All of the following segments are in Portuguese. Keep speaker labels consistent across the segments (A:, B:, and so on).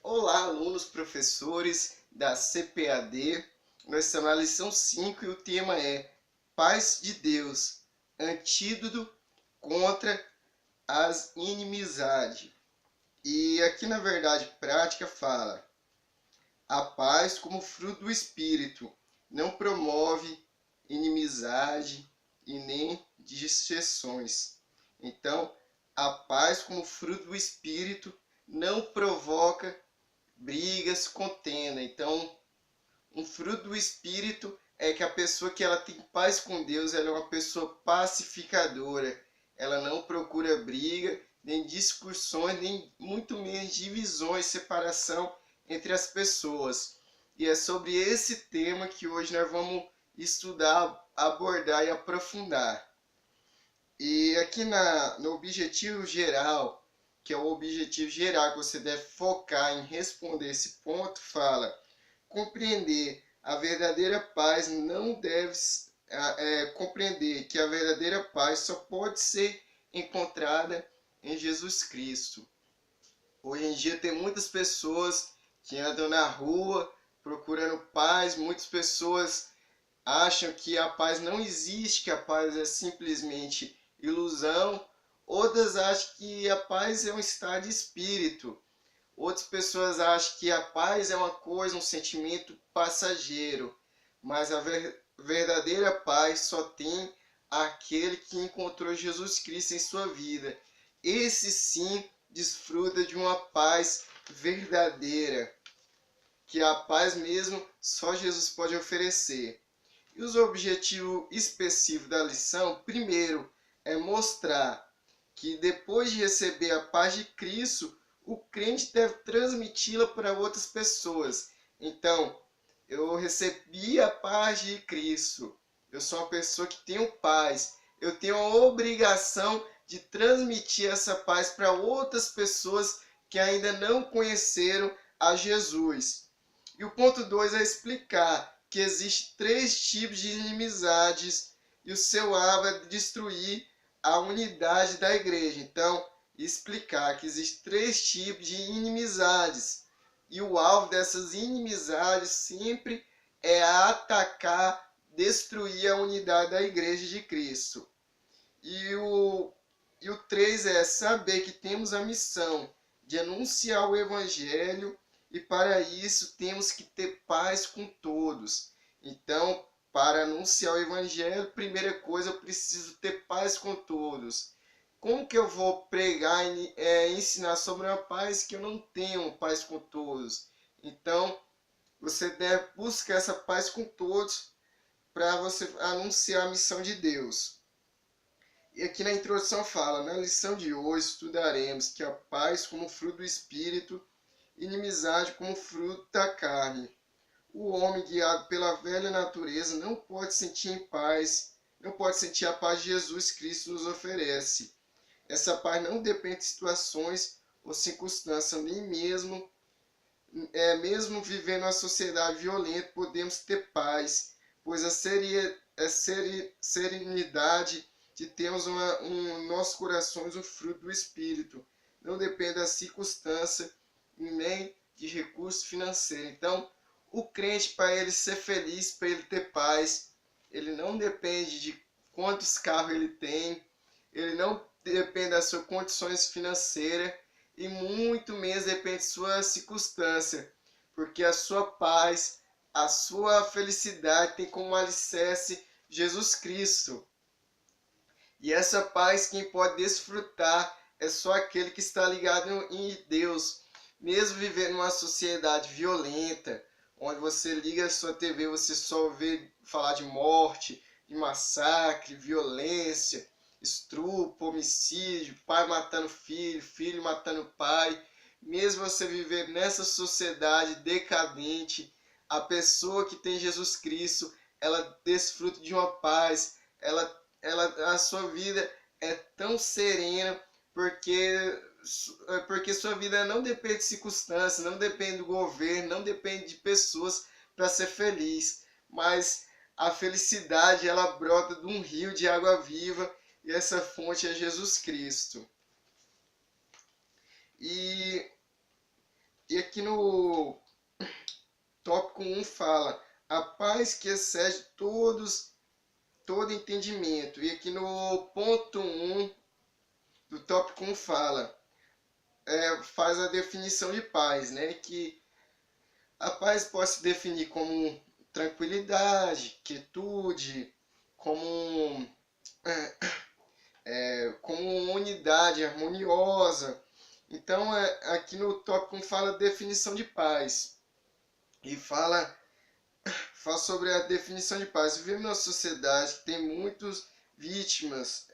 A: Olá, alunos, professores da CPAD. Nós estamos na lição 5 e o tema é Paz de Deus, antídoto contra as inimizades. E aqui na verdade prática fala: a paz como fruto do Espírito não promove inimizade e nem dissensões. Então, a paz como fruto do Espírito não provoca brigas, contenda. Então, um fruto do Espírito é que a pessoa que ela tem paz com Deus, ela é uma pessoa pacificadora. Ela não procura briga, nem discussões, nem muito menos divisões, separação entre as pessoas. E é sobre esse tema que hoje nós vamos estudar, abordar e aprofundar. E aqui no objetivo geral, que é o objetivo geral que você deve focar em responder esse ponto, fala: compreender a verdadeira paz não deve compreender que a verdadeira paz só pode ser encontrada em Jesus Cristo. Hoje em dia tem muitas pessoas que andam na rua procurando paz, muitas pessoas acham que a paz não existe, que a paz é simplesmente ilusão. Outras acham que a paz é um estado de espírito. Outras pessoas acham que a paz é uma coisa, um sentimento passageiro. Mas a verdadeira paz só tem aquele que encontrou Jesus Cristo em sua vida. Esse sim desfruta de uma paz verdadeira, que a paz mesmo só Jesus pode oferecer. E os objetivos específicos da lição, primeiro, é mostrar que depois de receber a paz de Cristo, o crente deve transmiti-la para outras pessoas. Então, eu recebi a paz de Cristo, eu sou uma pessoa que tenho paz, eu tenho a obrigação de transmitir essa paz para outras pessoas que ainda não conheceram a Jesus. E o ponto 2 é explicar que existem 3 tipos de inimizades e o seu alvo é destruir a unidade da igreja. Então, explicar que existem 3 tipos de inimizades e o alvo dessas inimizades sempre é atacar, destruir a unidade da igreja de Cristo. E o 3 é saber que temos a missão de anunciar o evangelho e para isso temos que ter paz com todos. Então, para anunciar o evangelho, primeira coisa, eu preciso ter paz com todos. Como que eu vou pregar e ensinar sobre uma paz que eu não tenho paz com todos? Então, você deve buscar essa paz com todos para você anunciar a missão de Deus. E aqui na introdução fala: na lição de hoje estudaremos que a paz como fruto do Espírito, inimizade como fruto da carne. O homem guiado pela velha natureza não pode sentir em paz, não pode sentir a paz que Jesus Cristo nos oferece. Essa paz não depende de situações ou circunstâncias, nem mesmo vivendo uma sociedade violenta podemos ter paz, pois a serenidade de termos nossos corações o fruto do Espírito não depende da circunstância nem de recurso financeiro. Então, o crente, para ele ser feliz, para ele ter paz, ele não depende de quantos carros ele tem, ele não depende das suas condições financeiras e muito menos depende de sua circunstância, porque a sua paz, a sua felicidade tem como alicerce Jesus Cristo. E essa paz quem pode desfrutar é só aquele que está ligado em Deus. Mesmo vivendo numa sociedade violenta, onde você liga a sua TV, você só vê falar de morte, de massacre, violência, estupro, homicídio, pai matando filho, filho matando pai. Mesmo você viver nessa sociedade decadente, a pessoa que tem Jesus Cristo, ela desfruta de uma paz, a sua vida é tão serena porque sua vida não depende de circunstâncias, não depende do governo, não depende de pessoas para ser feliz, mas a felicidade ela brota de um rio de água viva e essa fonte é Jesus Cristo. E E aqui no tópico 1 fala, a paz que excede todo entendimento. E aqui no ponto 1 do tópico 1 fala, faz a definição de paz, né? Que a paz pode se definir como tranquilidade, quietude, como, como unidade harmoniosa. Então, aqui no tópico 1 fala a definição de paz. E fala sobre a definição de paz. Vivemos numa sociedade que tem muitas vítimas,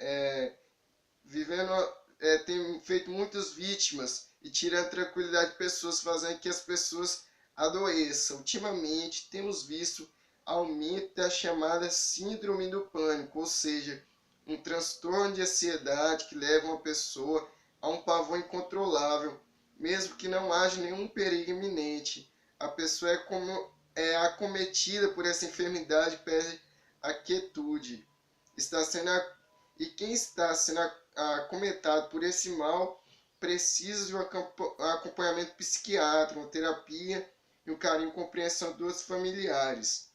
A: tem feito muitas vítimas e tira a tranquilidade de pessoas, fazendo que as pessoas adoeçam. Ultimamente temos visto aumento da chamada síndrome do pânico, ou seja, um transtorno de ansiedade que leva uma pessoa a um pavor incontrolável, mesmo que não haja nenhum perigo iminente. A pessoa é acometida por essa enfermidade, perde a quietude. E quem está sendo acometado por esse mal precisa de um acompanhamento psiquiátrico, uma terapia e um carinho e compreensão dos familiares.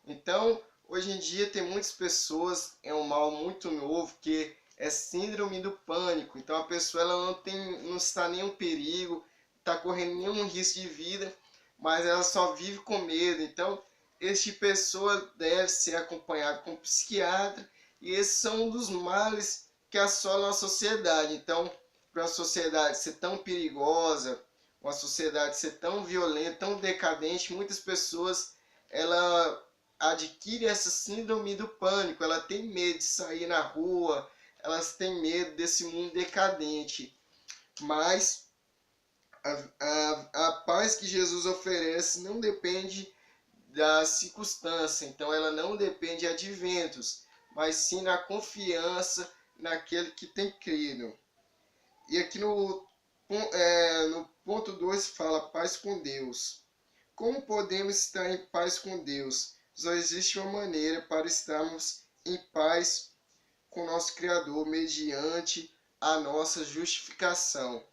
A: Então, hoje em dia tem muitas pessoas, é um mal muito novo, que é síndrome do pânico. Então a pessoa ela não está em nenhum perigo, está correndo nenhum risco de vida, mas ela só vive com medo. Então, este pessoa deve ser acompanhado com um psiquiatra, e esses são um dos males que assolam a sociedade. Então, para a sociedade ser tão perigosa, uma sociedade ser tão violenta, tão decadente, muitas pessoas ela adquire essa síndrome do pânico, ela tem medo de sair na rua, elas têm medo desse mundo decadente. Mas a paz que Jesus oferece não depende da circunstância, então ela não depende de adventos, mas sim na confiança naquele que tem crido. E aqui no ponto 2 fala paz com Deus. Como podemos estar em paz com Deus? Só existe uma maneira para estarmos em paz com nosso Criador, mediante a nossa justificação.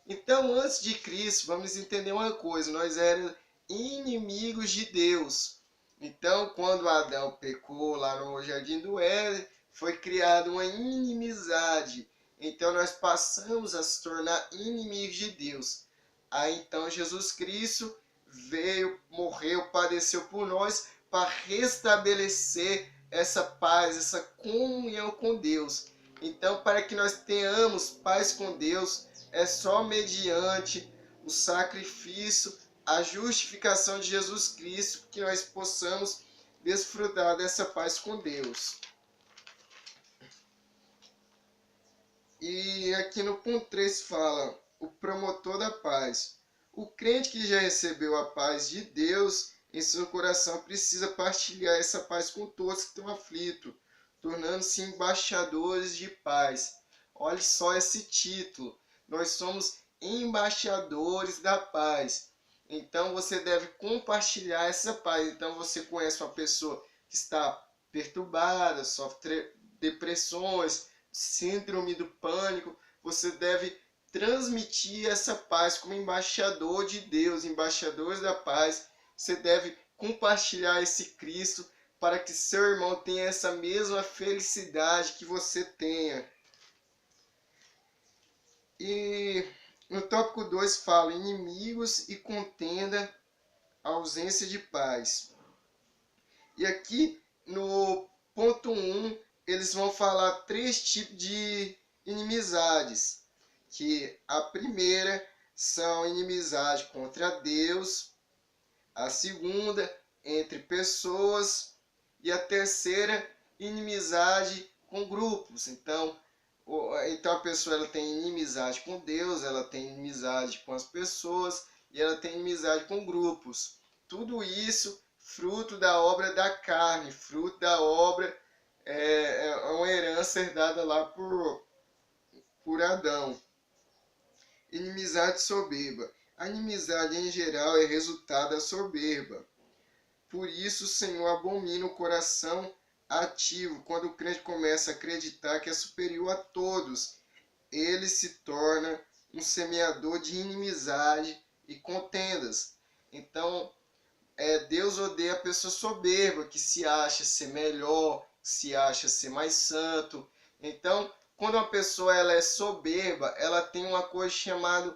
A: Então, antes de Cristo, vamos entender uma coisa, nós éramos inimigos de Deus. Então, quando Adão pecou lá no Jardim do Éden, foi criada uma inimizade. Então, nós passamos a se tornar inimigos de Deus. Aí, então, Jesus Cristo veio, morreu, padeceu por nós para restabelecer essa paz, essa comunhão com Deus. Então, para que nós tenhamos paz com Deus, é só mediante o sacrifício, a justificação de Jesus Cristo, que nós possamos desfrutar dessa paz com Deus. E aqui no ponto 3 fala, o promotor da paz. O crente que já recebeu a paz de Deus em seu coração precisa partilhar essa paz com todos que estão aflitos, tornando-se embaixadores de paz. Olha só esse título. Nós somos embaixadores da paz. Então você deve compartilhar essa paz. Então você conhece uma pessoa que está perturbada, sofre depressões, síndrome do pânico. Você deve transmitir essa paz como embaixador de Deus, embaixadores da paz. Você deve compartilhar esse Cristo para que seu irmão tenha essa mesma felicidade que você tenha. E no tópico 2 fala inimigos e contenda, ausência de paz. E aqui no ponto 1 eles vão falar 3 tipos de inimizades. Que a primeira são inimizade contra Deus, a segunda entre pessoas e a terceira inimizade com grupos. Então a pessoa ela tem inimizade com Deus, ela tem inimizade com as pessoas e ela tem inimizade com grupos. Tudo isso fruto da obra da carne, fruto da obra, é uma herança herdada lá por Adão. Inimizade soberba. A inimizade em geral é resultado da soberba. Por isso o Senhor abomina o coração ativo. Quando o crente começa a acreditar que é superior a todos, ele se torna um semeador de inimizade e contendas. Então, Deus odeia a pessoa soberba, que se acha ser melhor, se acha ser mais santo. Então, quando uma pessoa ela é soberba, ela tem uma coisa chamada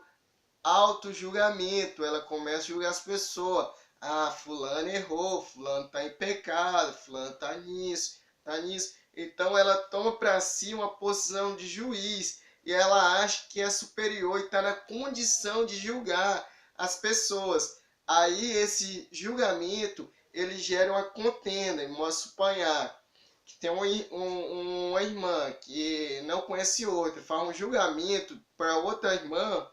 A: auto-julgamento. Ela começa a julgar as pessoas. Ah, fulano errou, fulano está em pecado, fulano está nisso, está nisso. Então ela toma para si uma posição de juiz e ela acha que é superior e está na condição de julgar as pessoas. Aí esse julgamento ele gera uma contenda. Vamos suponhar que tem uma irmã que não conhece outra, faz um julgamento para outra irmã.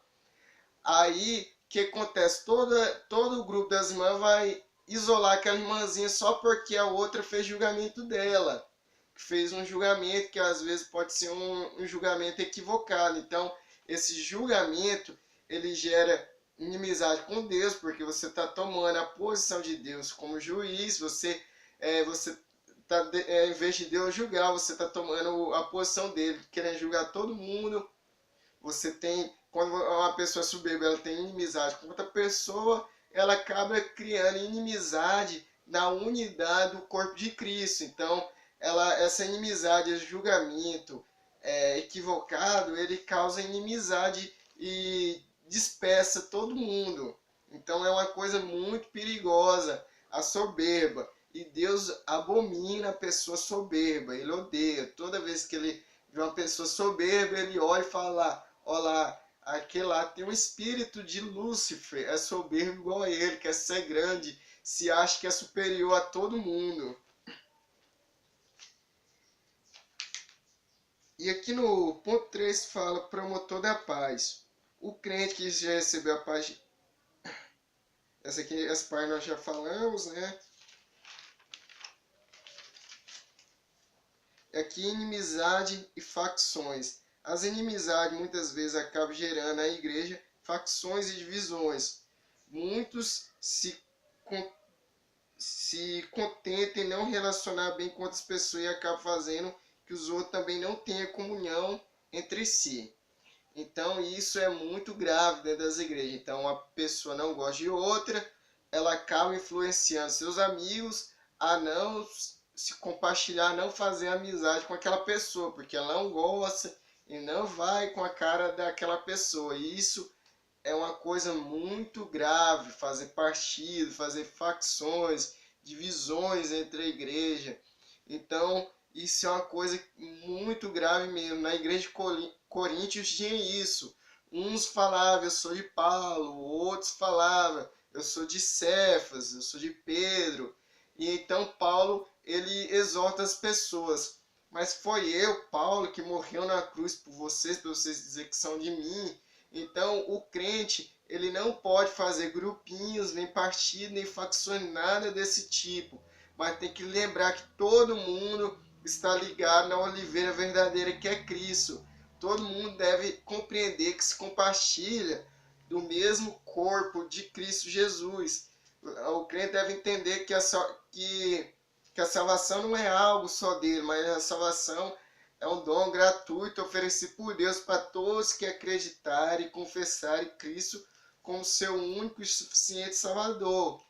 A: Aí o que acontece? Todo o grupo das irmãs vai isolar aquela irmãzinha só porque a outra fez julgamento dela. Fez um julgamento que às vezes pode ser um julgamento equivocado. Então, esse julgamento ele gera inimizade com Deus, porque você está tomando a posição de Deus como juiz. Você tá, em vez de Deus julgar, você está tomando a posição dele, querendo julgar todo mundo. Você tem, quando uma pessoa soberba ela tem inimizade com outra pessoa, ela acaba criando inimizade na unidade do corpo de Cristo. Então, essa inimizade, esse julgamento equivocado, ele causa inimizade e dispersa todo mundo. Então, é uma coisa muito perigosa, a soberba. E Deus abomina a pessoa soberba, ele odeia. Toda vez que ele vê uma pessoa soberba, ele olha e fala: olá, aquele lá tem um espírito de Lúcifer, é soberbo igual a ele, quer ser grande, se acha que é superior a todo mundo. E aqui no ponto 3 fala promotor da paz. O crente que já recebeu a paz, essa parte nós já falamos, né? Aqui inimizade e facções. As inimizades muitas vezes acabam gerando na igreja facções e divisões. Muitos se contentam em não relacionar bem com outras pessoas e acabam fazendo que os outros também não tenham comunhão entre si. Então isso é muito grave dentro das igrejas. Então uma pessoa não gosta de outra, ela acaba influenciando seus amigos a não se compartilhar, não fazer amizade com aquela pessoa, porque ela não gosta e não vai com a cara daquela pessoa. E isso é uma coisa muito grave, fazer partido, fazer facções, divisões entre a igreja. Então, isso é uma coisa muito grave mesmo. Na igreja de Coríntios tinha isso. Uns falavam, eu sou de Paulo, outros falavam, eu sou de Cefas, eu sou de Pedro. E então Paulo, ele exorta as pessoas. Mas foi eu, Paulo, que morreu na cruz por vocês, para vocês dizerem que são de mim. Então, o crente, ele não pode fazer grupinhos, nem partidos, nem facções, nada desse tipo. Mas tem que lembrar que todo mundo está ligado na oliveira verdadeira, que é Cristo. Todo mundo deve compreender que se compartilha do mesmo corpo de Cristo Jesus. O crente deve entender que a salvação não é algo só dele, mas a salvação é um dom gratuito oferecido por Deus para todos que acreditarem e confessarem Cristo como seu único e suficiente Salvador.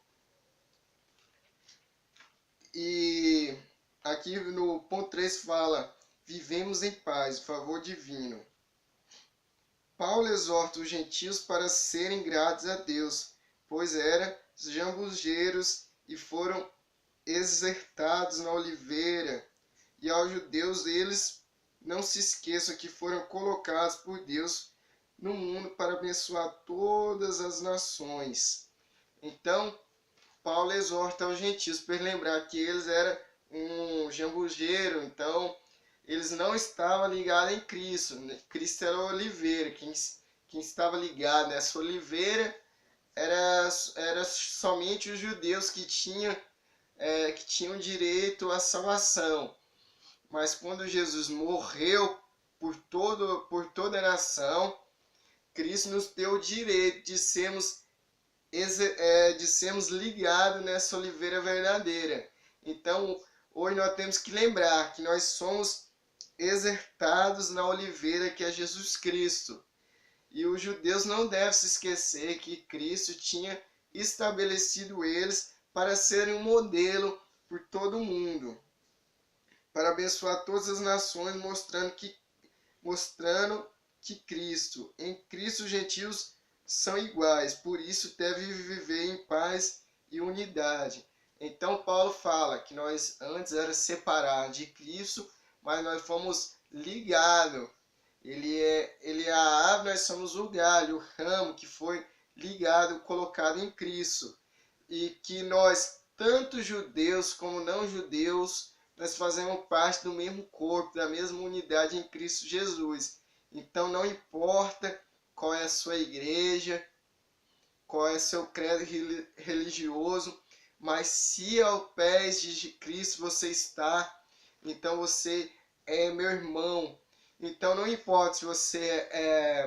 A: E aqui no ponto 3 fala: vivemos em paz, favor divino. Paulo exorta os gentios para serem gratos a Deus, pois eram jambugeiros e foram exertados na oliveira. E aos judeus, eles não se esqueçam que foram colocados por Deus no mundo para abençoar todas as nações. Então, Paulo exorta aos gentios para lembrar que eles eram um jambugeiro, então eles não estavam ligados em Cristo. Cristo era a oliveira, quem estava ligado nessa oliveira era somente os judeus que tinham direito à salvação. Mas quando Jesus morreu por toda a nação, Cristo nos deu o direito de sermos ligados nessa oliveira verdadeira. Então, hoje nós temos que lembrar que nós somos exertados na oliveira que é Jesus Cristo. E os judeus não devem se esquecer que Cristo tinha estabelecido eles para serem um modelo por todo o mundo, para abençoar todas as nações, mostrando que em Cristo os gentios são iguais, por isso devem viver em paz e unidade. Então Paulo fala que nós antes era separados de Cristo, mas nós fomos ligados. Ele é a árvore, nós somos o galho, o ramo que foi ligado, colocado em Cristo. E que nós, tanto judeus como não judeus, nós fazemos parte do mesmo corpo, da mesma unidade em Cristo Jesus. Então não importa qual é a sua igreja, qual é seu credo religioso, mas se aos pés de Cristo você está, então você é meu irmão. Então não importa se você é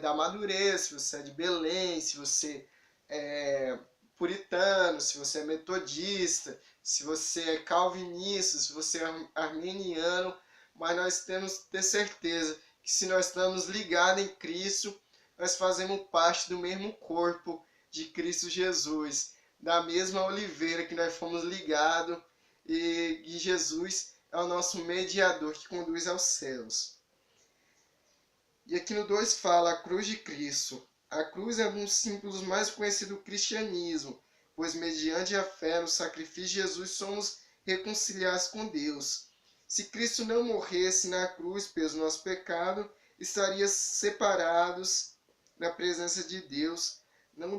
A: da Madureza, se você é de Belém, se você é puritano, se você é metodista, se você é calvinista, se você é arminiano, mas nós temos que ter certeza que se nós estamos ligados em Cristo, nós fazemos parte do mesmo corpo de Cristo Jesus, da mesma oliveira que nós fomos ligados, e Jesus é o nosso mediador que conduz aos céus. E aqui no 2 fala a cruz de Cristo. A cruz é um dos símbolos mais conhecidos do cristianismo, pois mediante a fé no sacrifício de Jesus somos reconciliados com Deus. Se Cristo não morresse na cruz pelo nosso pecado, estaríamos separados na presença de Deus, não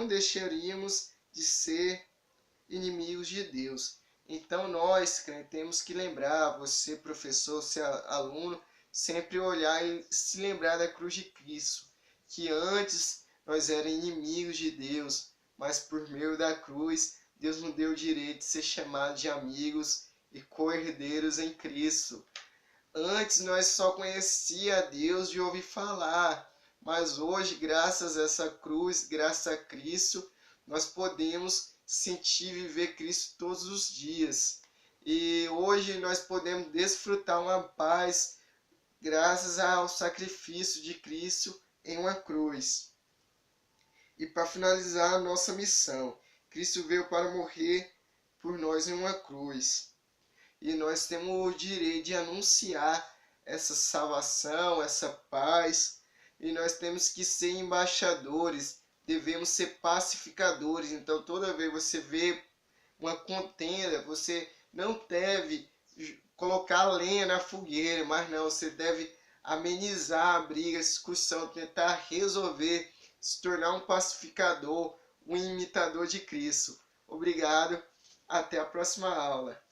A: deixaríamos de ser inimigos de Deus. Então nós, crentes, temos que lembrar, você professor, você aluno, sempre olhar e se lembrar da cruz de Cristo, que antes nós éramos inimigos de Deus, mas por meio da cruz, Deus nos deu o direito de ser chamados de amigos e co-herdeiros em Cristo. Antes nós só conhecia a Deus de ouvir falar, mas hoje, graças a essa cruz, graças a Cristo, nós podemos sentir e viver Cristo todos os dias. E hoje nós podemos desfrutar uma paz graças ao sacrifício de Cristo em uma cruz. E para finalizar a nossa missão, Cristo veio para morrer por nós em uma cruz. E nós temos o direito de anunciar essa salvação, essa paz. E nós temos que ser embaixadores, devemos ser pacificadores. Então toda vez que você vê uma contenda, você não deve colocar lenha na fogueira, mas não, você deve amenizar a briga, a discussão, tentar resolver, se tornar um pacificador, um imitador de Cristo. Obrigado, até a próxima aula.